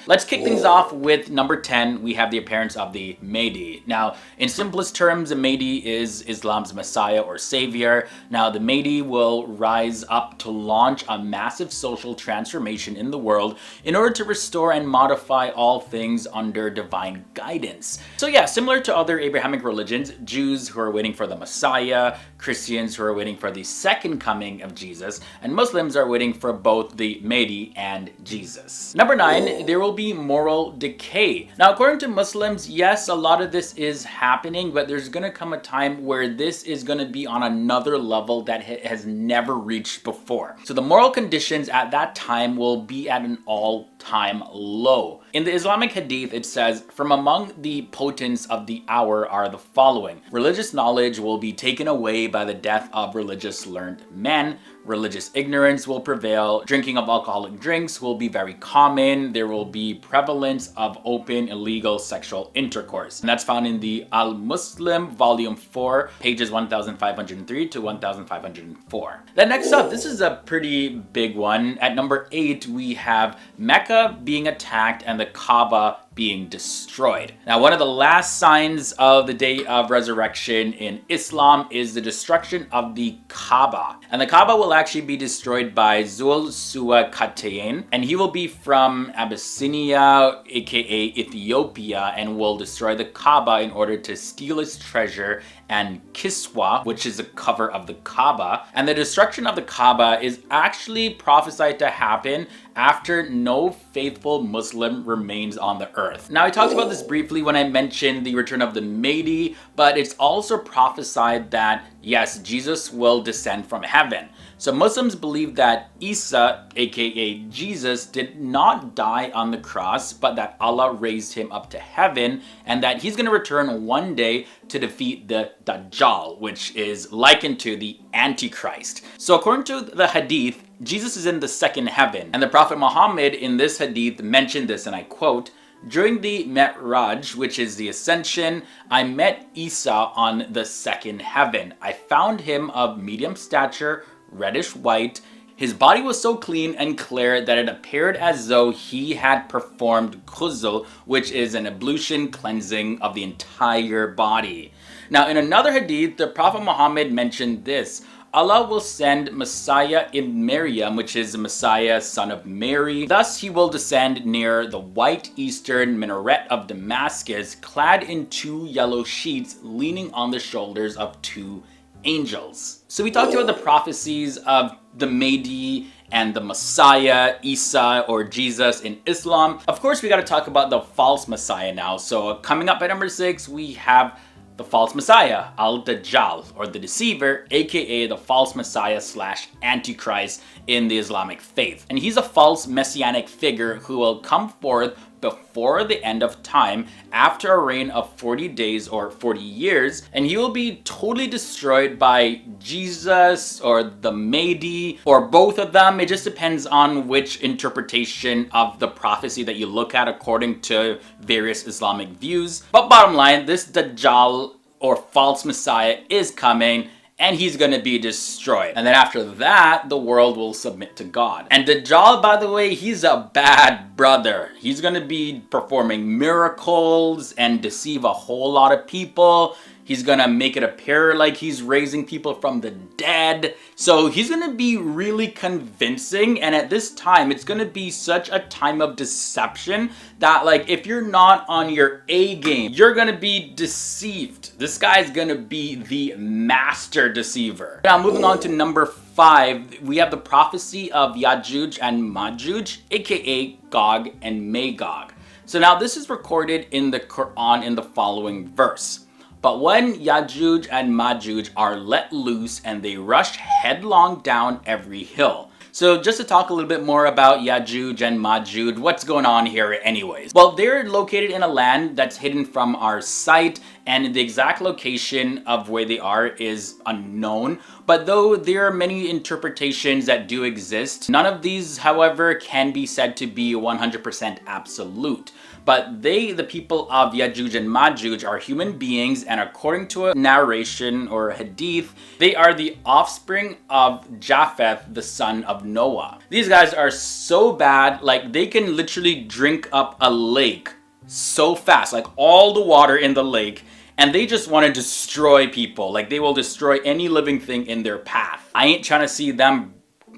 Let's kick things off with number 10. We have the appearance of the Mahdi. Now, in simplest terms, the Mahdi is Islam's Messiah or Savior. Now, the Mahdi will rise up to launch a massive social transformation in the world in order to restore and modify all things under divine guidance. So yeah, similar to other Abrahamic religions, Jews who are waiting for the Messiah, Christians who are waiting for the second coming of Jesus, and Muslims are waiting for both the Mahdi and Jesus. Number 9, there will be moral decay. Now, according to Muslims, yes, a lot of this is happening, but there's gonna come a time where this is gonna be on another level that has never reached before. So the moral conditions at that time will be at an all-time low. In the Islamic Hadith, it says, "From among the potents of the hour are the following. Religious knowledge will be taken away by the death of religious learned men. Religious ignorance will prevail. Drinking of alcoholic drinks will be very common. There will be prevalence of open illegal sexual intercourse." And that's found in the Al-Muslim, volume 4, pages 1503 to 1504. Then next up, this is a pretty big one. At number 8, we have Mecca being attacked and the Kaaba being destroyed. Now, one of the last signs of the day of resurrection in Islam is the destruction of the Kaaba. And the Kaaba will actually be destroyed by Zul Suwakatain, and he will be from Abyssinia, aka Ethiopia, and will destroy the Kaaba in order to steal its treasure and Kiswa, which is the cover of the Kaaba. And the destruction of the Kaaba is actually prophesied to happen after no faithful Muslim remains on the earth. Now, I talked about this briefly when I mentioned the return of the Mahdi, but it's also prophesied that, yes, Jesus will descend from heaven. So Muslims believe that Isa, aka Jesus, did not die on the cross, but that Allah raised him up to heaven, and that he's going to return one day to defeat the Dajjal, which is likened to the Antichrist. So according to the Hadith, Jesus is in the second heaven, and the Prophet Muhammad in this Hadith mentioned this, and I quote, "During the Mi'raj, which is the ascension, I met Isa on the second heaven. I found him of medium stature, reddish white. His body was so clean and clear that it appeared as though he had performed ghusl, which is an ablution cleansing of the entire body." Now, in another hadith, the Prophet Muhammad mentioned this: "Allah will send Messiah in Maryam," which is the Messiah, son of Mary. "Thus he will descend near the white eastern minaret of Damascus, clad in 2 yellow sheets, leaning on the shoulders of 2 angels." So we talked about the prophecies of the Mahdi and the Messiah, Isa or Jesus in Islam. Of course, we got to talk about the false Messiah now. So coming up at number 6, we have the false Messiah, Al-Dajjal, or the deceiver, aka the false Messiah / Antichrist in the Islamic faith. And he's a false messianic figure who will come forth before the end of time after a reign of 40 days or 40 years, and he will be totally destroyed by Jesus or the Mahdi or both of them. It just depends on which interpretation of the prophecy that you look at according to various Islamic views. But bottom line, this Dajjal or false Messiah is coming, and he's gonna be destroyed. And then after that, the world will submit to God. And Dajjal, by the way, he's a bad brother. He's gonna be performing miracles and deceive a whole lot of people. He's gonna make it appear like he's raising people from the dead. So he's gonna be really convincing, and at this time, it's gonna be such a time of deception that, like, if you're not on your A game, you're gonna be deceived. This guy's gonna be the master deceiver. Now, moving on to number 5, we have the prophecy of Yajuj and Majuj, aka Gog and Magog. So now this is recorded in the Quran in the following verse: "But when Yajuj and Majuj are let loose and they rush headlong down every hill." So just to talk a little bit more about Yajuj and Majuj, what's going on here anyways? Well, they're located in a land that's hidden from our sight, and the exact location of where they are is unknown. But though there are many interpretations that do exist, none of these, however, can be said to be 100% absolute. But they, the people of Yajuj and Majuj, are human beings, and according to a narration or a hadith, they are the offspring of Japheth, the son of Noah. These guys are so bad, like they can literally drink up a lake so fast, like all the water in the lake, and they just want to destroy people. Like they will destroy any living thing in their path. I ain't trying to see them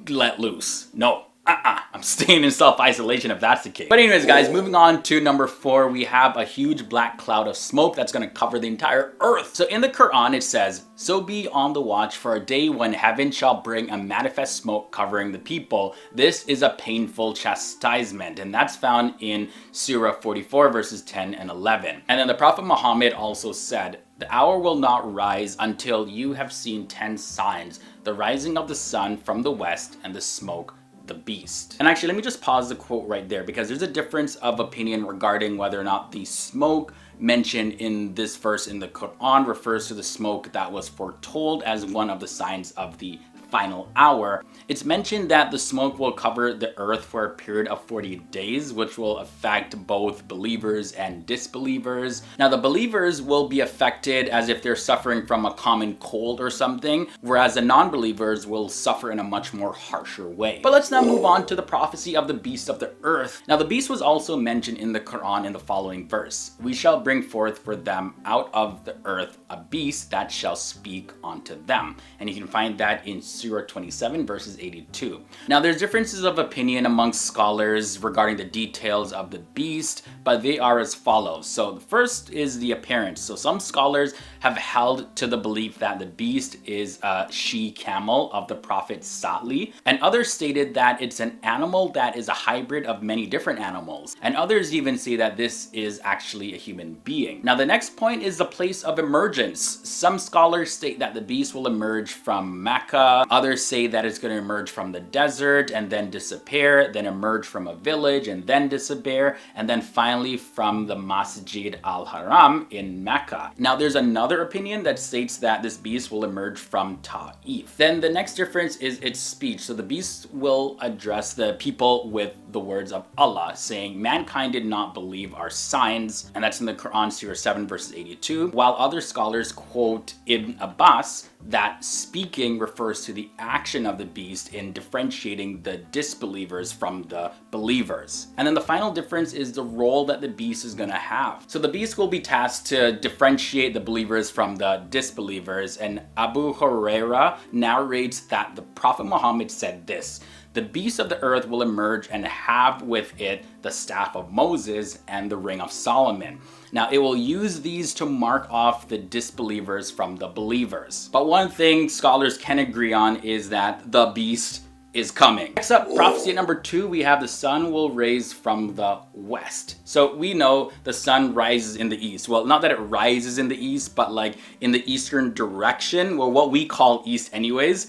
let loose. No. I'm staying in self-isolation if that's the case. But anyways, guys, moving on to number 4, we have a huge black cloud of smoke that's going to cover the entire earth. So in the Quran, it says, "So be on the watch for a day when heaven shall bring a manifest smoke covering the people. This is a painful chastisement." And that's found in Surah 44, verses 10 and 11. And then the Prophet Muhammad also said, "The hour will not rise until you have seen 10 signs, the rising of the sun from the west and the smoke the beast." And actually, let me just pause the quote right there, because there's a difference of opinion regarding whether or not the smoke mentioned in this verse in the Quran refers to the smoke that was foretold as one of the signs of the final hour. It's mentioned that the smoke will cover the earth for a period of 40 days, which will affect both believers and disbelievers. Now, the believers will be affected as if they're suffering from a common cold or something, whereas the non-believers will suffer in a much more harsher way. But let's now move on to the prophecy of the beast of the earth. Now, the beast was also mentioned in the Quran in the following verse: "We shall bring forth for them out of the earth a beast that shall speak unto them." And you can find that in Surah 27, verses 82. Now, there's differences of opinion amongst scholars regarding the details of the beast, but they are as follows. So the first is the appearance. So some scholars have held to the belief that the beast is a she-camel of the prophet Salih, and others stated that it's an animal that is a hybrid of many different animals, and others even say that this is actually a human being. Now, the next point is the place of emergence. Some scholars state that the beast will emerge from Mecca. Others say that it's going to emerge from the desert and then disappear, then emerge from a village and then disappear, and then finally from the Masjid al-Haram in Mecca. Now, there's another opinion that states that this beast will emerge from Ta'if. Then the next difference is its speech. So the beast will address the people with the words of Allah, saying, "Mankind did not believe our signs," and that's in the Quran, Surah 7, verses 82, while other scholars quote Ibn Abbas that speaking refers to the action of the beast in differentiating the disbelievers from the believers. And then the final difference is the role that the beast is going to have. So the beast will be tasked to differentiate the believers from the disbelievers, and Abu Huraira narrates that the Prophet Muhammad said this: "The beast of the earth will emerge and have with it the staff of Moses and the ring of Solomon. Now, it will use these to mark off the disbelievers from the believers." But one thing scholars can agree on is that the beast is coming. Next up, prophecy number 2, we have the sun will rise from the west. So we know the sun rises in the east. Well, not that it rises in the east, but like in the eastern direction, or what we call east anyways.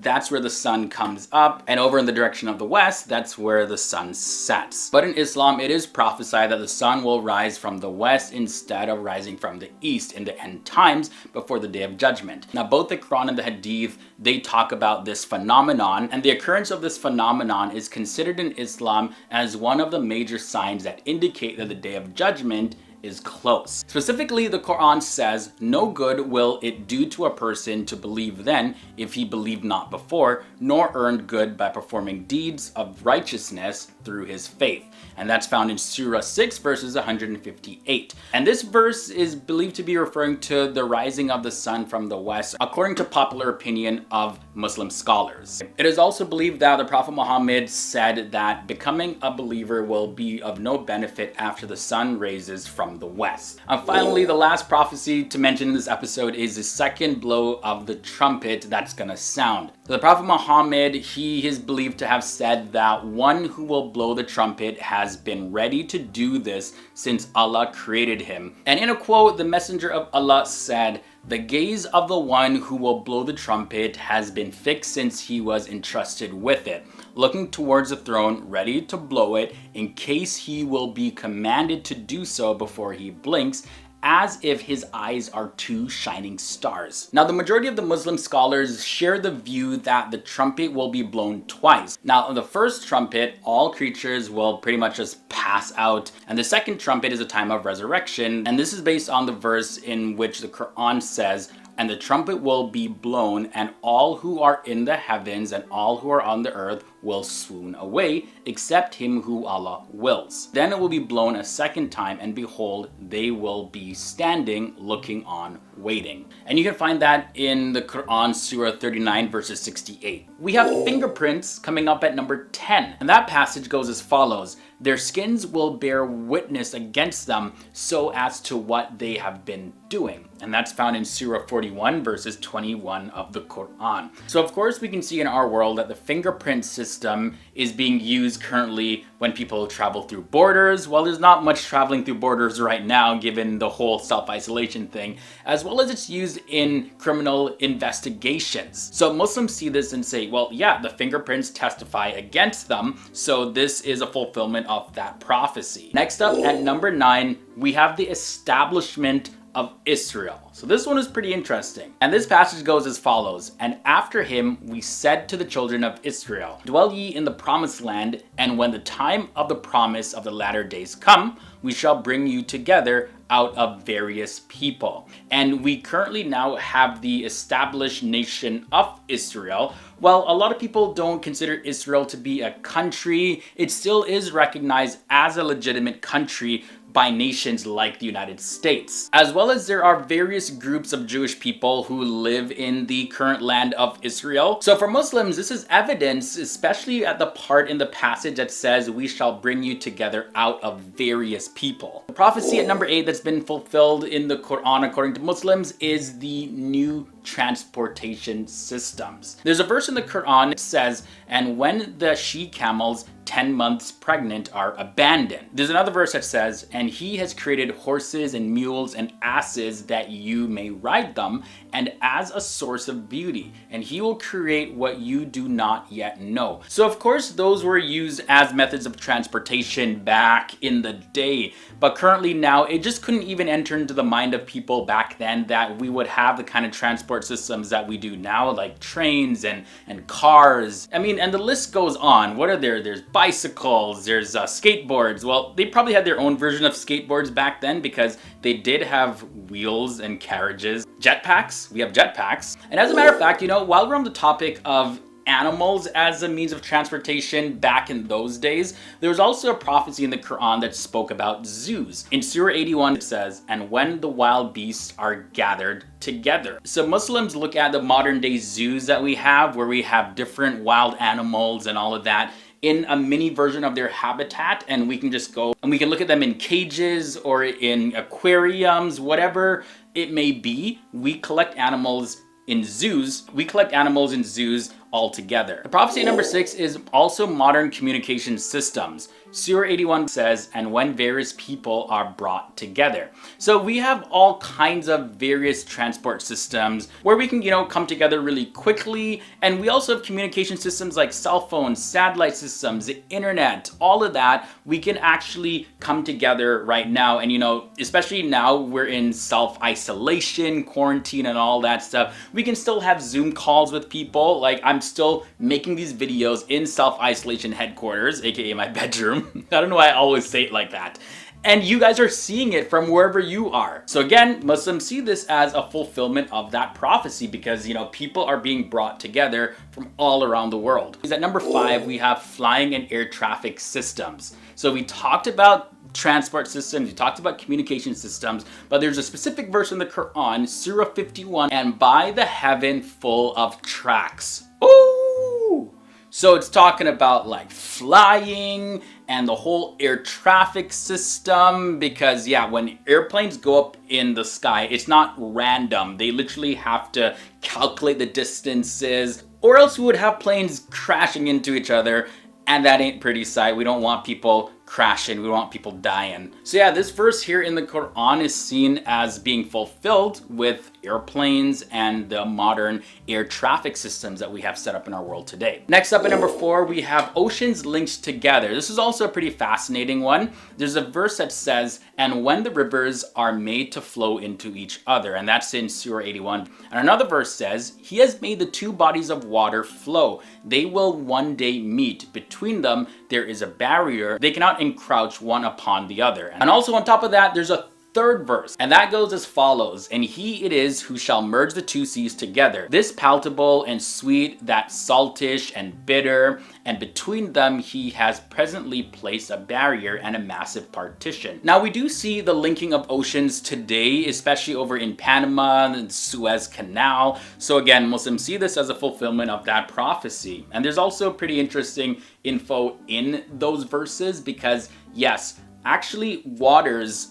That's where the sun comes up, and over in the direction of the west, that's where the sun sets. But in Islam, it is prophesied that the sun will rise from the west instead of rising from the east in the end times before the day of judgment. Now, both the Quran and the Hadith, they talk about this phenomenon, and the occurrence of this phenomenon is considered in Islam as one of the major signs that indicate that the day of judgment is close. Specifically, the Quran says, "No good will it do to a person to believe then, if he believed not before, nor earned good by performing deeds of righteousness through his faith." And that's found in Surah 6, verses 158. And this verse is believed to be referring to the rising of the sun from the west, according to popular opinion of Muslim scholars. It is also believed that the Prophet Muhammad said that becoming a believer will be of no benefit after the sun rises from the west. And finally, the last prophecy to mention in this episode is the second blow of the trumpet that's gonna sound. The Prophet Muhammad, he is believed to have said that one who will blow the trumpet has been ready to do this since Allah created him. And in a quote, the Messenger of Allah said, "The gaze of the one who will blow the trumpet has been fixed since he was entrusted with it, looking towards the throne, ready to blow it in case he will be commanded to do so before he blinks, as if his eyes are two shining stars. Now, the majority of the Muslim scholars share the view that the trumpet will be blown twice. Now, on the first trumpet, all creatures will pretty much just pass out, and the second trumpet is a time of resurrection, and this is based on the verse in which the Quran says, "And the trumpet will be blown, and all who are in the heavens and all who are on the earth will swoon away, except him who Allah wills. Then it will be blown a second time, and behold, they will be standing, looking on, waiting." And you can find that in the Quran, Surah 39, verses 68. We have fingerprints coming up at number 10, and that passage goes as follows: "Their skins will bear witness against them so as to what they have been doing." And that's found in Surah 41, verses 21 of the Quran. So of course we can see in our world that the fingerprint system is being used currently when people travel through borders. Well, there's not much traveling through borders right now given the whole self-isolation thing, as well as it's used in criminal investigations. So Muslims see this and say, well, yeah, the fingerprints testify against them, so this is a fulfillment of that prophecy. Next up at number 9, we have the establishment of Israel. So this one is pretty interesting. And this passage goes as follows: "And after him we said to the children of Israel, dwell ye in the promised land, and when the time of the promise of the latter days come, we shall bring you together out of various people." And we currently now have the established nation of Israel. While a lot of people don't consider Israel to be a country, it still is recognized as a legitimate country by nations like the United States. As well as there are various groups of Jewish people who live in the current land of Israel. So for Muslims, this is evidence, especially at the part in the passage that says, "We shall bring you together out of various people." The prophecy at number 8 that's been fulfilled in the Quran according to Muslims is the new transportation systems. There's a verse in the Quran that says, "And when the she camels 10 months pregnant are abandoned." There's another verse that says, "And he has created horses and mules and asses that you may ride them, and as a source of beauty, and he will create what you do not yet know." So of course those were used as methods of transportation back in the day, but currently now it just couldn't even enter into the mind of people back then that we would have the kind of transport systems that we do now, like trains and cars. I mean, and the list goes on. What are there? There's bicycles, there's skateboards. Well, they probably had their own version of skateboards back then because they did have wheels and carriages. Jetpacks, we have jetpacks. And as a matter of fact, you know, while we're on the topic of animals as a means of transportation back in those days, there was also a prophecy in the Quran that spoke about zoos. In Surah 81 it says, "And when the wild beasts are gathered together." So Muslims look at the modern day zoos that we have, where we have different wild animals and all of that in a mini version of their habitat, and we can just go and we can look at them in cages or in aquariums, whatever it may be. We collect animals in zoos. We collect animals in zoos all together. The prophecy number 6 is also modern communication systems. Surah 81 says, "And when various people are brought together." So we have all kinds of various transport systems where we can, you know, come together really quickly. And we also have communication systems like cell phones, satellite systems, the internet, all of that. We can actually come together right now. And, you know, especially now we're in self-isolation, quarantine and all that stuff. We can still have Zoom calls with people. Like, I'm still making these videos in self-isolation headquarters, aka my bedroom. I don't know why I always say it like that. And you guys are seeing it from wherever you are. So again, Muslims see this as a fulfillment of that prophecy because, you know, people are being brought together from all around the world. At number 5, we have flying and air traffic systems. So we talked about transport systems, we talked about communication systems, but there's a specific verse in the Quran, Surah 51, "And by the heaven full of tracks." Ooh! So it's talking about like flying and the whole air traffic system, because yeah, when airplanes go up in the sky, it's not random. They literally have to calculate the distances, or else we would have planes crashing into each other, and that ain't pretty sight. We don't want people crashing. We don't want people dying. So yeah, this verse here in the Quran is seen as being fulfilled with airplanes and the modern air traffic systems that we have set up in our world today. Next up at number 4, we have oceans linked together. This is also a pretty fascinating one. There's a verse that says, and when the rivers are made to flow into each other, and that's in Surah 81. And another verse says, he has made the two bodies of water flow. They will one day meet. Between them, there is a barrier. They cannot encroach one upon the other. And also on top of that, there's a third verse, and that goes as follows, and he it is who shall merge the two seas together, this palatable and sweet, that saltish and bitter, and between them he has presently placed a barrier and a massive partition. Now we do see the linking of oceans today, especially over in Panama and Suez Canal. So again, Muslims see this as a fulfillment of that prophecy. And there's also pretty interesting info in those verses, because yes, actually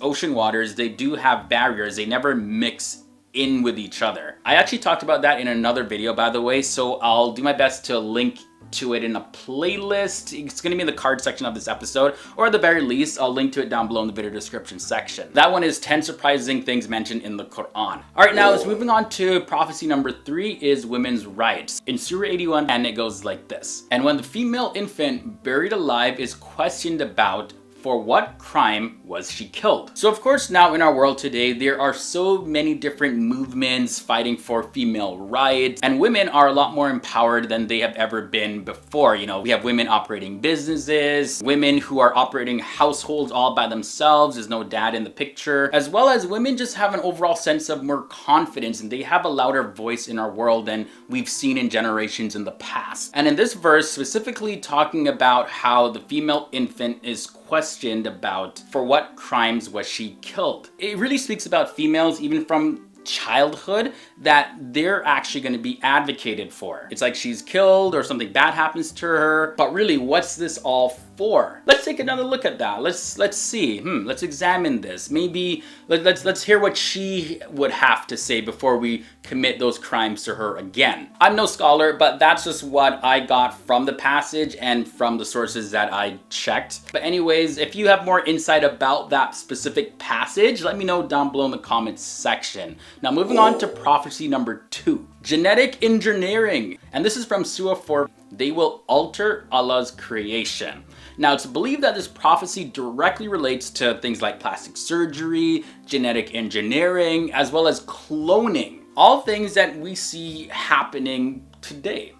ocean waters, they do have barriers. They never mix in with each other. I actually talked about that in another video, by the way, so I'll do my best to link to it in a playlist. It's going to be in the card section of this episode, or at the very least, I'll link to it down below in the video description section. That one is 10 surprising things mentioned in the Quran. All right, now let's moving on to prophecy number 3 is women's rights. In Surah 81, and it goes like this. And when the female infant buried alive is questioned about, for what crime was she killed? So of course, now in our world today, there are so many different movements fighting for female rights, and women are a lot more empowered than they have ever been before. You know, we have women operating businesses, women who are operating households all by themselves. There's no dad in the picture, as well as women just have an overall sense of more confidence, and they have a louder voice in our world than we've seen in generations in the past. And in this verse, specifically talking about how the female infant is questioned about for what crimes was she killed. It really speaks about females, even from childhood, that they're actually going to be advocated for. It's like she's killed or something bad happens to her, but really, what's this all for? Let's take another look at that. Let's see. Let's examine this. Maybe let's hear what she would have to say before we commit those crimes to her again. I'm no scholar, but that's just what I got from the passage and from the sources that I checked. But anyways, if you have more insight about that specific passage, let me know down below in the comments section. Now moving on to prophecy number 2, genetic engineering. And this is from Surah 4. They will alter Allah's creation. Now, it's believed that this prophecy directly relates to things like plastic surgery, genetic engineering, as well as cloning. All things that we see happening today.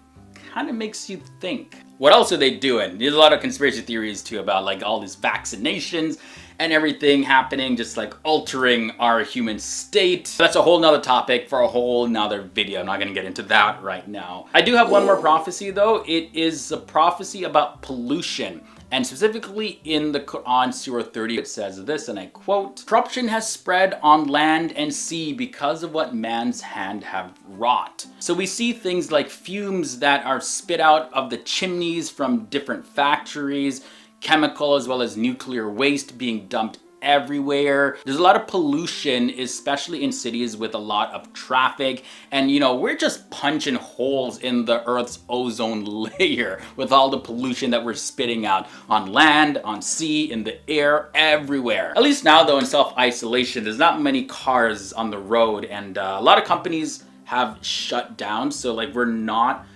Kind of makes you think, what else are they doing? There's a lot of conspiracy theories too about like all these vaccinations and everything happening, just like altering our human state. That's a whole nother topic for a whole nother video. I'm not gonna get into that right now. I do have one more prophecy though. It is a prophecy about pollution. And specifically in the Quran, Surah 30, it says this, and I quote, corruption has spread on land and sea because of what man's hand have wrought. So we see things like fumes that are spit out of the chimneys from different factories, chemical as well as nuclear waste being dumped everywhere. There's a lot of pollution, especially in cities with a lot of traffic. And you know, we're just punching holes in the Earth's ozone layer with all the pollution that we're spitting out on land, on sea, in the air, everywhere. At least now though, in self-isolation, there's not many cars on the road, and a lot of companies have shut down. So like we're not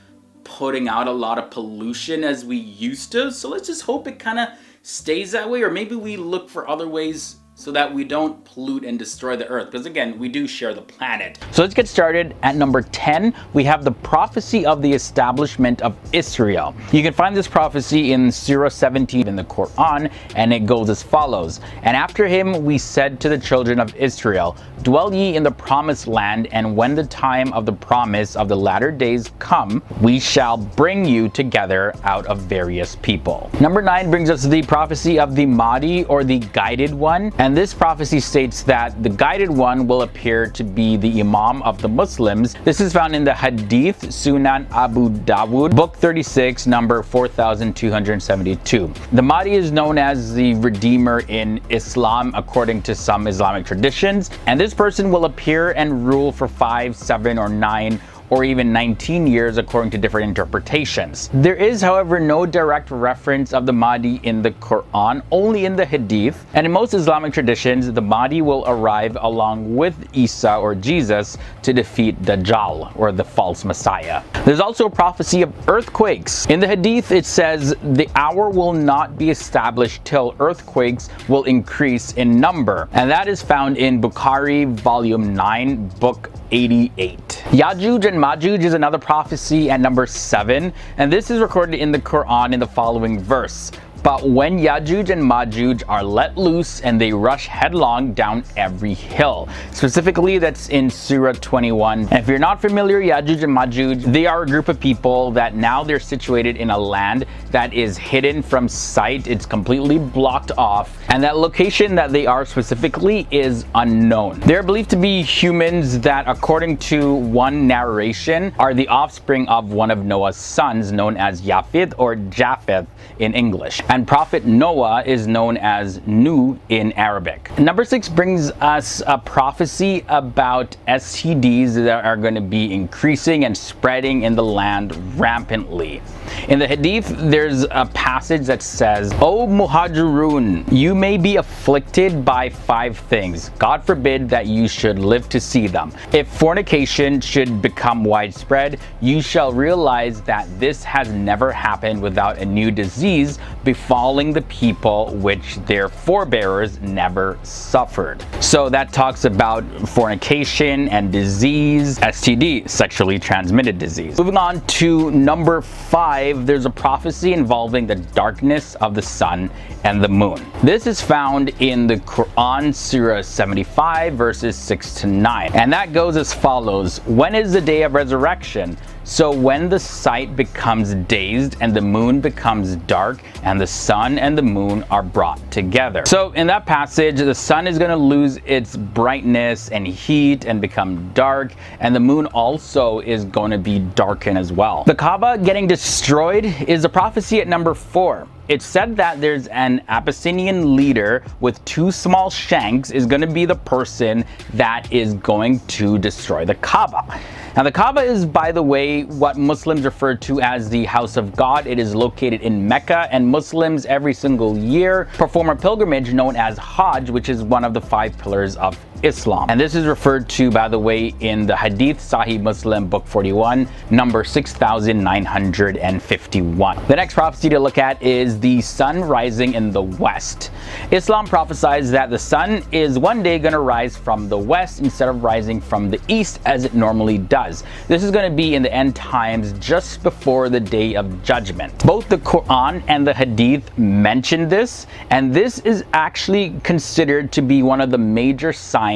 putting out a lot of pollution as we used to. So let's just hope it kind of stays that way, or maybe we look for other ways so that we don't pollute and destroy the earth, because again, we do share the planet. So let's get started. At number 10, we have the prophecy of the establishment of Israel. You can find this prophecy in Surah 17 in the Quran, and it goes as follows. And after him we said to the children of Israel, dwell ye in the promised land, and when the time of the promise of the latter days come, we shall bring you together out of various people. Number 9 brings us the prophecy of the Mahdi, or the guided one. And this prophecy states that the guided one will appear to be the Imam of the Muslims. This is found in the Hadith Sunan Abu Dawud, book 36, number 4272. The Mahdi is known as the Redeemer in Islam according to some Islamic traditions, and this person will appear and rule for 5, 7, or 9 or even 19 years according to different interpretations. There is, however, no direct reference of the Mahdi in the Quran, only in the Hadith, and in most Islamic traditions, the Mahdi will arrive along with Isa or Jesus to defeat Dajjal, or the false Messiah. There's also a prophecy of earthquakes. In the Hadith, it says, the hour will not be established till earthquakes will increase in number, and that is found in Bukhari, volume 9, book 88. Yajuj and Majuj is another prophecy at number 7, and this is recorded in the Quran in the following verse. But when Yajuj and Majuj are let loose and they rush headlong down every hill. Specifically, that's in Surah 21. And if you're not familiar, Yajuj and Majuj, they are a group of people that now they're situated in a land that is hidden from sight. It's completely blocked off. And that location that they are specifically is unknown. They're believed to be humans that, according to one narration, are the offspring of one of Noah's sons, known as Yafith or Japheth in English. And Prophet Noah is known as Nuh in Arabic. Number 6 brings us a prophecy about STDs that are going to be increasing and spreading in the land rampantly. In the Hadith, there's a passage that says, O Muhajirun, you may be afflicted by 5 things. God forbid that you should live to see them. If fornication should become widespread, you shall realize that this has never happened without a new disease befalling the people which their forebears never suffered. So that talks about fornication and disease, STD, sexually transmitted disease. Moving on to number 5, there's a prophecy involving the darkness of the sun and the moon. This is found in the Quran, Surah 75, verses 6 to 9. And that goes as follows. When is the day of resurrection? So when the sight becomes dazed and the moon becomes dark and the sun and the moon are brought together. So in that passage, the sun is going to lose its brightness and heat and become dark, and the moon also is going to be darkened as well. The Kaaba getting destroyed is a prophecy at number 4. It's said that there's an Abyssinian leader with 2 small shanks is going to be the person that is going to destroy the Kaaba. Now the Kaaba is, by the way, what Muslims refer to as the house of God. It is located in Mecca, and Muslims every single year perform a pilgrimage known as Hajj, which is one of the 5 pillars of Islam. And this is referred to, by the way, in the Hadith Sahih Muslim, book 41, number 6951. The next prophecy to look at is the sun rising in the west. Islam prophesies that the sun is one day going to rise from the west instead of rising from the east as it normally does. This is going to be in the end times, just before the day of judgment. Both the Quran and the Hadith mention this, and this is actually considered to be one of the major signs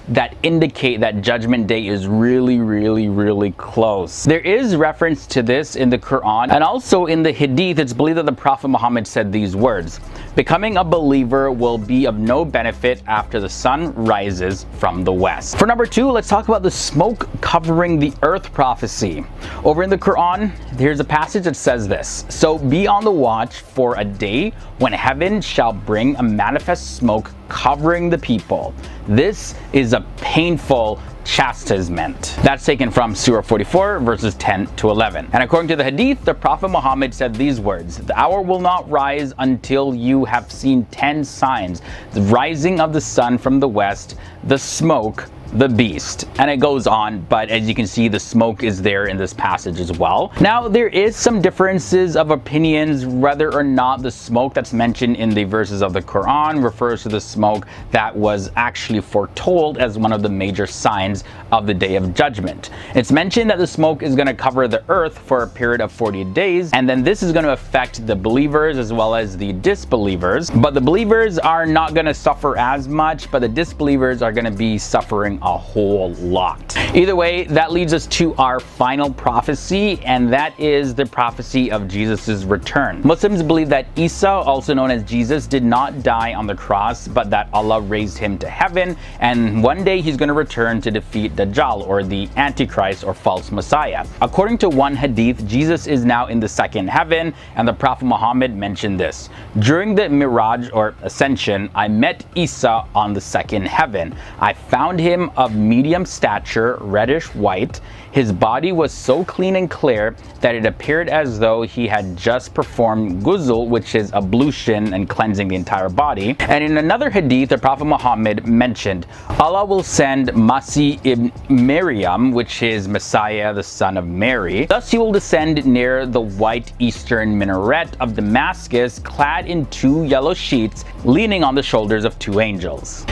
that indicate that Judgment Day is really close. There is reference to this in the Quran, and also in the Hadith, it's believed that the Prophet Muhammad said these words: becoming a believer will be of no benefit after the sun rises from the west. For number 2, let's talk about the smoke covering the earth prophecy. Over in the Quran, here's a passage that says this: so be on the watch for a day when heaven shall bring a manifest smoke covering the people. This is a painful chastisement. That's taken from Surah 44, verses 10 to 11. And according to the Hadith, the Prophet Muhammad said these words: the hour will not rise until you have seen 10 signs: the rising of the sun from the west, the smoke, the beast. And it goes on, but as you can see, the smoke is there in this passage as well. Now, there is some differences of opinions whether or not the smoke that's mentioned in the verses of the Quran refers to the smoke that was actually foretold as one of the major signs of the Day of Judgment. It's mentioned that the smoke is going to cover the earth for a period of 40 days, and then this is going to affect the believers as well as the disbelievers. But the believers are not going to suffer as much, but the disbelievers are going to be suffering a whole lot. Either way, that leads us to our final prophecy, and that is the prophecy of Jesus' return. Muslims believe that Isa, also known as Jesus, did not die on the cross, but that Allah raised him to heaven, and one day he's going to return to defeat Dajjal, or the Antichrist or false Messiah. According to one hadith, Jesus is now in the second heaven, and the Prophet Muhammad mentioned this: during the Miraj or Ascension, I met Isa on the second heaven. I found him him of medium stature, reddish white. His body was so clean and clear that it appeared as though he had just performed ghusl, which is ablution and cleansing the entire body. And in another hadith, the Prophet Muhammad mentioned, Allah will send Masih ibn Maryam, which is Messiah, the son of Mary. Thus he will descend near the white eastern minaret of Damascus, clad in 2 yellow sheets, leaning on the shoulders of 2 angels.